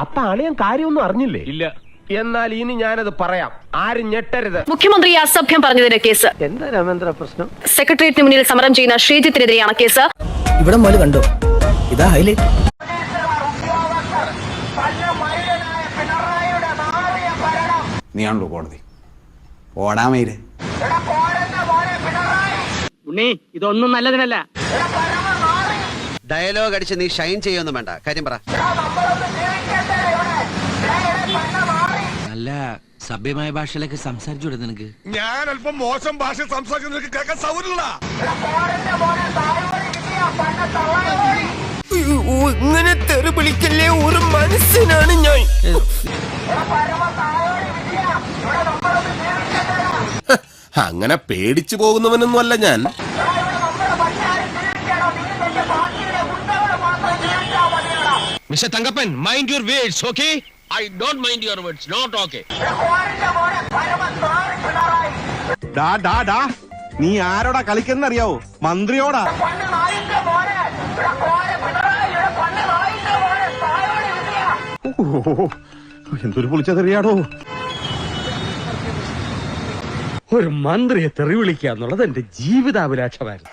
അപ്പൊ അളിയൻ കാര്യമൊന്നും അറിഞ്ഞില്ലേ? ഇല്ല. എന്നാൽ ഇനി ഞാനത് പറയാം, ആരും ഞെട്ടരുത്. മുഖ്യമന്ത്രി അസഭ്യം പറഞ്ഞതിന്റെ കേസ്. എന്താ രാമേന്ദ്ര പ്രശ്നം? സെക്രട്ടേറിയറ്റിന് മുന്നിൽ സമരം ചെയ്യുന്ന ശ്രീജിത്തിനെതിരെയാണ് കേസ്. ഇവിടെ മോല് കണ്ടോ, ഇതാ ഹൈലൈറ്റ്. നീയാണല്ലോ കോടതി, ഓടാമയില്. ഉണ്ണി, ഇതൊന്നും നല്ലതിനല്ല. ഡയലോഗ് അടിച്ച് നീ ഷൈൻ ചെയ്യൊന്നും വേണ്ട, കാര്യം പറ. നല്ല സഭ്യമായ ഭാഷയിലൊക്കെ സംസാരിച്ചൂടെ നിനക്ക്? ഞാൻ അല്പം മോശം ഭാഷ സംസാരിക്കുന്ന കേൾക്കാൻ സൗകര്യമില്ല. ഇങ്ങനെ തെറി വിളിക്കല്ലേ, ഒരു മനസ്സിനാണ് ഞാൻ. അങ്ങനെ പേടിച്ചു പോകുന്നവനൊന്നും അല്ല ഞാൻ. Mister Thankappan, mind your words, okay? I don't mind your words, not okay. നീ ആരോടാ കളിക്കുന്നറിയാവോ? മന്ത്രിയോടാ. എന്തൊരു പൊളിച്ചതെറിയാടോ. ഒരു മന്ത്രിയെ തെറി വിളിക്കുക എന്നുള്ളത് എന്റെ ജീവിതാഭിലാഷമായിരുന്നു.